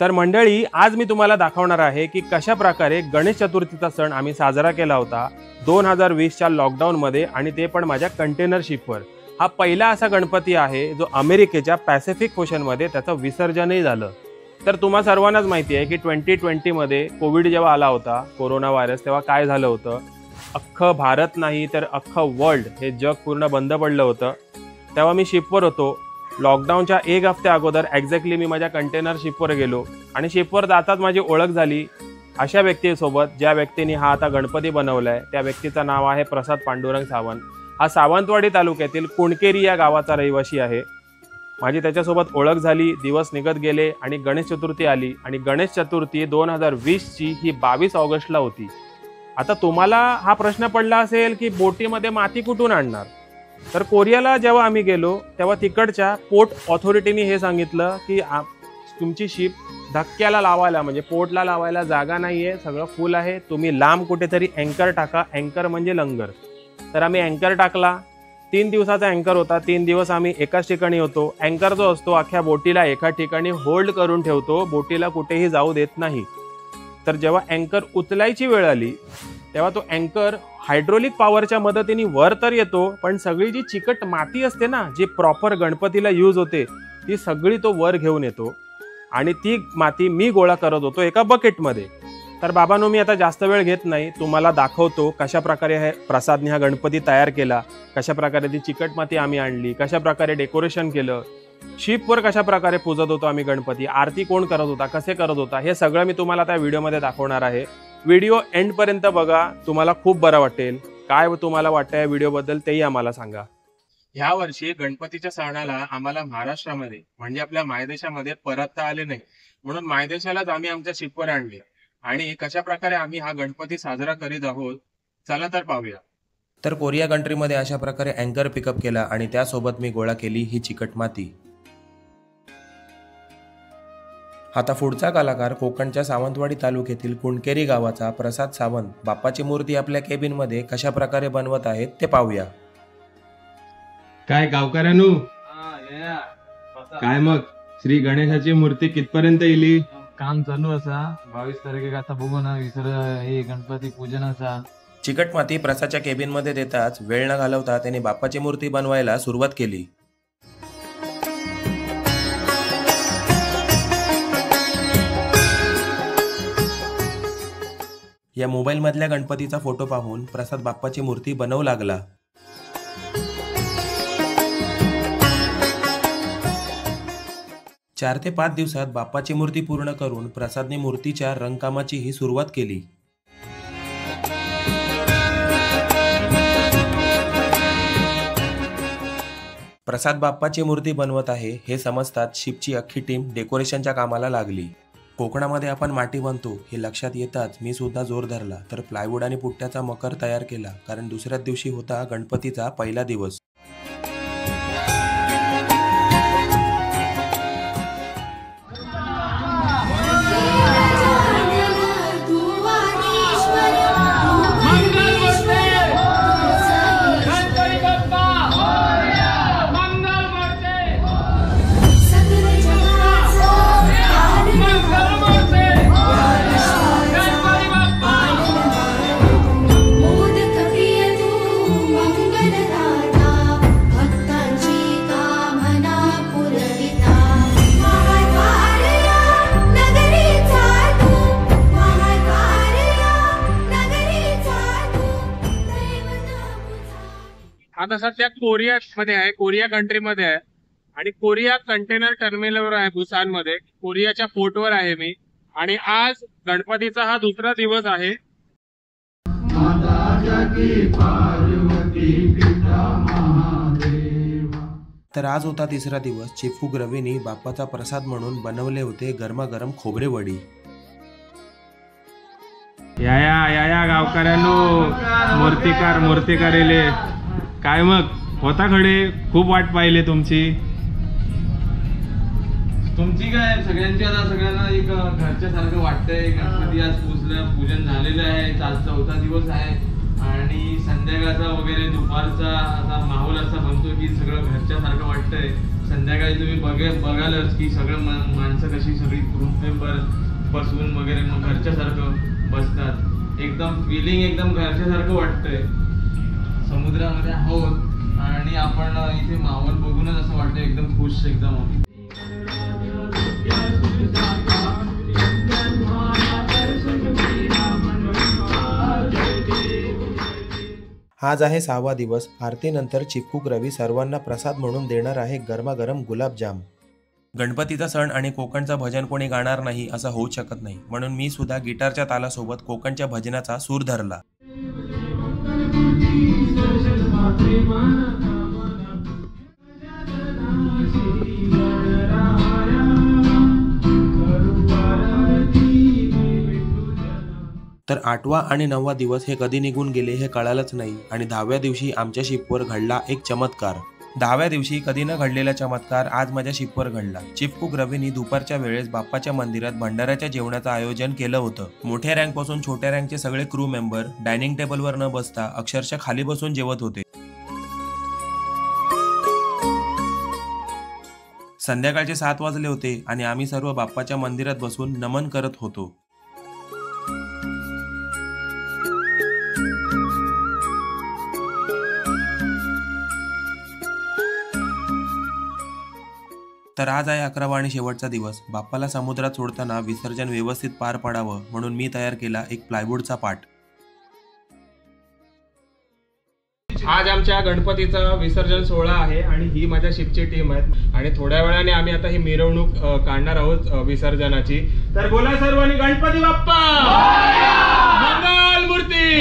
तर मंडळी, आज मी तुम्हाला दाखवणार आहे की कशा प्रकारे गणेश चतुर्थीचा सण आम्ही साजरा केला होता 2020च्या लॉकडाऊनमध्ये, आणि ते पण माझ्या कंटेनर शिपवर। हा पहिला असा गणपती आहे जो अमेरिकेच्या पॅसिफिक ओशनमध्ये त्याचं विसर्जनही झालं। तर तुम्हा सर्वांनाच माहिती आहे की 2020 मध्ये कोविड जेव्हा आला होता, कोरोना व्हायरस, तेव्हा काय झालं होतं, अख्खं भारत नाही तर अख्खं वर्ल्ड, हे जग पूर्ण बंद पडलं होतं। तेव्हा मी शिपवर होतो। लॉकडाऊनच्या 1 हफ्त्या अगोदर एक्झॅक्टली मी माझ्या कंटेनर शिपवर गेलो आणि शिपवर जाताच माझी ओळख झाली अशा व्यक्तीसोबत, ज्या व्यक्तीने हा आता गणपती बनवलाय। त्या व्यक्तीचं नाव आहे प्रसाद पांडुरंग सावंत। हा सावंतवाडी तालुक्यातील कुणकेरी या गावाचा रहिवासी आहे। माझी त्याच्यासोबत ओळख झाली, दिवस निघत गेले आणि गणेश चतुर्थी आली, आणि गणेश चतुर्थी 2020ची ही 22 ऑगस्टला होती। आता तुम्हाला हा प्रश्न पडला असेल की बोटीमध्ये माती कुठून आणणार। तर कोरियाला जेव्हा आम्ही गेलो तेव्हा तिकडच्या पोर्ट ऑथॉरिटीने हे सांगितलं की तुमची शिप धक्क्याला लावायला, म्हणजे पोर्टला लावायला जागा नाहीये, सगळं फुल आहे, तुम्ही लांब कुठेतरी अँकर टाका। अँकर म्हणजे लंगर। तर आम्ही अँकर टाकला। 3 दिवसाचा अँकर होता। 3 दिवस आम्ही एकाच ठिकाणी होतो। अँकर जो असतो अख्ख्या बोटीला एका ठिकाणी होल्ड करून ठेवतो, बोटीला कुठेही जाऊ देत नाही। तर जेव्हा अँकर उचलायची वेळ आली तेव्हा तो अँकर हायड्रोलिक पॉवरच्या मदतीने वर तर येतो, पण सगळी जी चिकट माती असते ना, जी प्रॉपर गणपतीला यूज होते, ती सगळी तो वर घेऊन येतो, आणि ती माती मी गोळा करत होतो एका बकेटमध्ये। तर बाबांनो, मी आता जास्त वेळ घेत नाही, तुम्हाला दाखवतो कशा प्रकारे हे प्रसादने हा गणपती तयार केला, कशा प्रकारे ती चिकट माती आम्ही आणली, कशा प्रकारे डेकोरेशन केलं, शिपवर कशा प्रकारे पूजत होतो आम्ही गणपती, आरती कोण करत होता, कसे करत होता, हे सगळं मी तुम्हाला त्या व्हिडिओमध्ये दाखवणार आहे। व्हिडिओ एंड पर्यंत बघा, तुम्हाला खूप बरं वाटेल। काय तुम्हाला वाटतं या व्हिडिओबद्दल तेही आम्हाला सांगा। ह्या वर्षी गणपतीच्या सणाला आम्हाला महाराष्ट्रामध्ये, म्हणजे आपल्या मायदेशामध्ये परतता आले नाही, म्हणून मायदेशालाच आम्ही आमच्या शिपवर आणले, आणि कशा प्रकारे आम्ही हा गणपती साजरा करीत आहोत, चला तर पाहूया। तर कोरिया कंट्रीमध्ये अशा प्रकारे अँकर पिकअप केला आणि त्यासोबत मी गोळा केली ही चिकट माती। आता पुढचा कलाकार कोकणच्या सावंतवाडी तालुक्यातील कुणकेरी गावाचा प्रसाद सावंत बाप्पाची मूर्ती आपल्या केबिनमध्ये कशा प्रकारे बनवत आहेत ते पाहूया। काय गावकऱ्यांनो, काय मग श्री गणेशाची मूर्ती कितपर्यंत येली? काम चालू असा, 22 तारखेक आता बघू ना, हे गणपती पूजन असा। चिकट माती प्रसादच्या केबिनमध्ये देताच वेळ न घालवता त्याने बाप्पाची मूर्ती बनवायला सुरुवात केली। या मोबाईल मधल्या गणपतीचा फोटो पाहून प्रसाद बाप्पाची मूर्ती बनवू लागला। चार ते 5 दिवसात बाप्पाची मूर्ती पूर्ण करून प्रसादने मूर्तीच्या रंगकामाची ही सुरुवात केली। प्रसाद बाप्पाची मूर्ती बनवत आहे हे समजतात शिपची अख्खी टीम डेकोरेशनच्या कामाला लागली। कोकणामध्ये आपण माटी बांधतो हे लक्षात येताच मी सुद्धा जोर धरला, तर प्लायवूड आणि पुट्ट्याचा मकर तयार केला, कारण दुसऱ्याच दिवशी होता गणपतीचा पहिला दिवस। आता सध्या कोरिया मध्ये आहे, कोरिया कंट्रीमध्ये आहे, आणि कोरिया कंटेनर टर्मिनलवर आहे बुसानमध्ये। कोरियाच्या पोर्टवर आहे मी, आणि आज गणपतीचा हा दुसरा दिवस आहे। तर आज होता तिसरा दिवस। चीफ कुक रवीनी बाप्पाचा प्रसाद म्हणून बनवले होते गरमागरम खोबरे वडी। या गावकऱ्यांनो, मूर्तिकार येले। काय मग होता खडे, खूप वाट पाहिले तुमची काय सगळ्यांची आता सगळ्यांना एक घरच्या सारखं वाटतंय। गणपती आज पूजन झालेलं आहे, आज 4था दिवस आहे, आणि संध्याकाळचा वगैरे दुपारचा आता माहोल असा बनतो की सगळं घरच्यासारखं वाटतंय. संध्याकाळी तुम्ही बघालच की सगळं माणसं कशी सगळी ग्रुप मेंबर बसून वगैरे मग घरच्यासारखं बसतात. एकदम फिलिंग एकदम घरच्यासारखं वाटतंय. समुद्रामध्ये आहोत आणि आपण इथे मावळ बघूनच असं वाटतं एकदम खुश एकदम. आज आहे 6वा दिवस. आरतीनंतर चिपकूक रवी सर्वांना प्रसाद म्हणून देणार आहे गरमागरम गुलाबजाम. गणपतीचा सण आणि कोकणचं भजन कोणी गाणार नाही असं होऊच शकत नाही, म्हणून मी सुद्धा गिटारच्या तालासोबत कोकणच्या भजनाचा सूर धरला. तर 8वा आणि 9वा दिवस हे कधी निघून गेले हे कळालंच नाही आणि 10व्या दिवशी आमच्या शिपवर घडला एक चमत्कार. 10व्या दिवशी कधी न घडलेला चमत्कार आज माझ्या शिपवर घडला. चिपकूक रवीनी दुपारच्या वेळेस बाप्पाच्या मंदिरात भंडाऱ्याच्या जेवणाचं आयोजन केलं होतं. मोठ्या रँक पासून छोट्या रँकचे सगळे क्रू मेंबर डायनिंग टेबलवर न बसता अक्षरशः खाली बसून जेवत होते. संध्याकाळचे 7 वाजले होते आणि आम्ही सर्व बाप्पाच्या मंदिरात बसून नमन करत होतो. तर आज आहे 11वा आणि शेवटचा दिवस. बाप्पाला समुद्रात सोडताना विसर्जन व्यवस्थित पार पडावं म्हणून मी तयार केला एक प्लायवूडचा पाट. आज आमच्या गणपतीचा विसर्जन सोहळा आहे आणि ही माझ्या शिपची टीम आहे आणि थोड्या वेळाने आम्ही आता ही मिरवणूक काढणार आहोत विसर्जनाची. तर बोला सर्वांनी गणपती बाप्पा मंगल मूर्ती.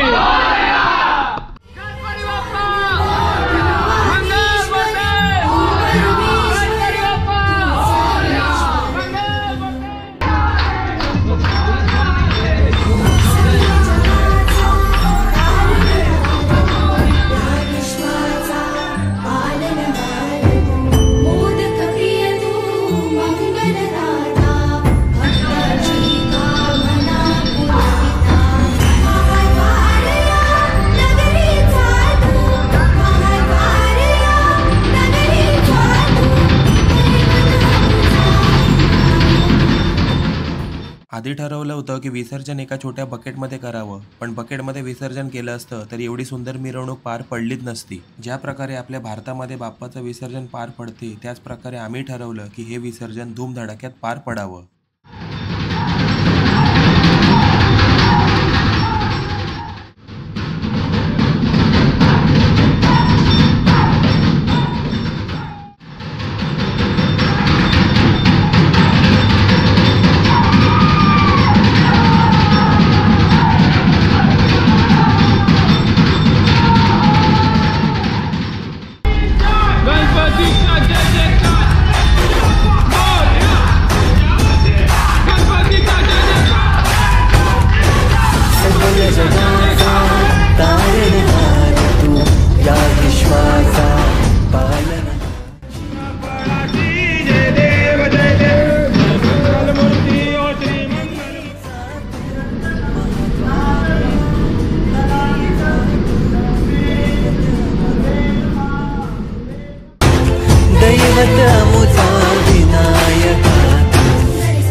आधी ठरवलं होतं की विसर्जन एका छोट्या बकेटमध्ये करावं, पण बकेटमध्ये विसर्जन केलं असतं तर एवढी सुंदर मिरवणूक पार पडलीच नसती. ज्या प्रकारे आपल्या भारतामध्ये बाप्पाचं विसर्जन पार पडते त्याच प्रकारे आम्ही ठरवलं की हे विसर्जन धूमधडाक्यात पार पडावं.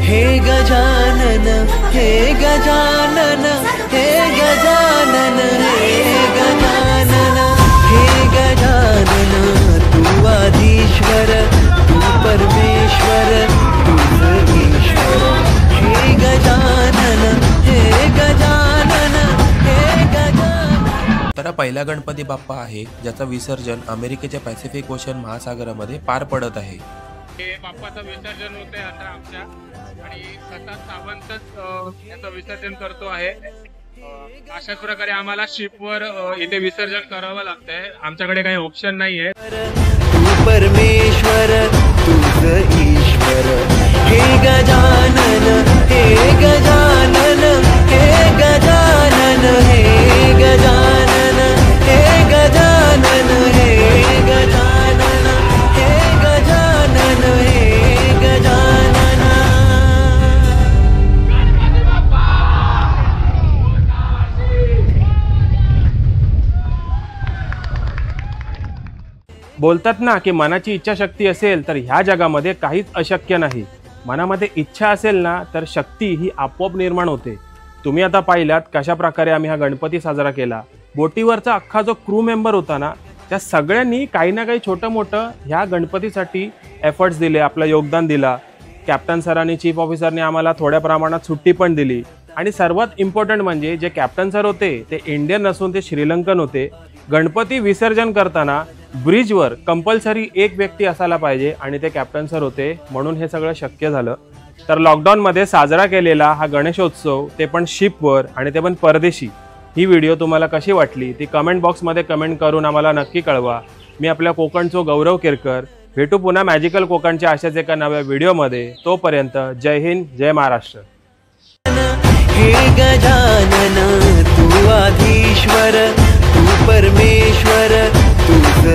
हे गजानन हे गजानन हे गजानन हे गजानन तू आधीश्वर तू परमेश्वर तू ईश्वर हे गजानन हे गजानन हे गजानन. तर पहिला गणपती बाप्पा आहे ज्याचं विसर्जन अमेरिकेच्या पॅसिफिक ओशन महासागरामध्ये पार पडत आहे. हे बाप्पाचं विसर्जन होते आता आमच्या आणि सतत सावंतच याचं विसर्जन करतो आहे. अशाच प्रकारे आम्हाला शिपवर इथे विसर्जन करावं लागतंय. आमच्याकडे काही ऑप्शन नाहीये. तू परमेश्वर तुझ ईश्वर हे गजानन हे गजानन हे गजानन हे गजानन हे गजानन हे गजानन हे गजानन हे गजानन. बोलतात ना की मनाची इच्छाशक्ती असेल तर ह्या जगामध्ये काहीच अशक्य नाही. मनामध्ये इच्छा असेल ना तर शक्ती ही आपोआप निर्माण होते. तुम्ही आता पाहिलात कशा प्रकारे आम्ही हा गणपती साजरा केला. बोटीवरचा अख्खा जो क्रू मेंबर होता ना, त्या सगळ्यांनी काही ना काही छोटं मोठं ह्या गणपतीसाठी एफर्ट्स दिले, आपलं योगदान दिला. कॅप्टन सरांनी, चीफ ऑफिसरने आम्हाला थोड्या प्रमाणात सुट्टी पण दिली. आणि सर्वात इम्पॉर्टंट म्हणजे जे कॅप्टन सर होते ते इंडियन नसून ते श्रीलंकन होते. गणपती विसर्जन करताना ब्रिजवर कंपल्सरी एक व्यक्ती असायला पाहिजे आणि ते कॅप्टन सर होते, म्हणून हे सगळं शक्य झालं. तर लॉकडाऊनमध्ये साजरा केलेला हा गणेशोत्सव, ते पण शिपवर आणि ते पण परदेशी, ही व्हिडिओ तुम्हाला कशी वाटली ती कमेंट बॉक्समध्ये कमेंट करून आम्हाला नक्की कळवा. मी आपल्या कोकणचो गौरव केरकर. भेटू पुन्हा मॅजिकल कोकणच्या अशाच एका नव्या व्हिडिओमध्ये. तोपर्यंत जय हिंद, जय महाराष्ट्र. हे गजानन तू आधीश्वर तू परमेश्वर तुझ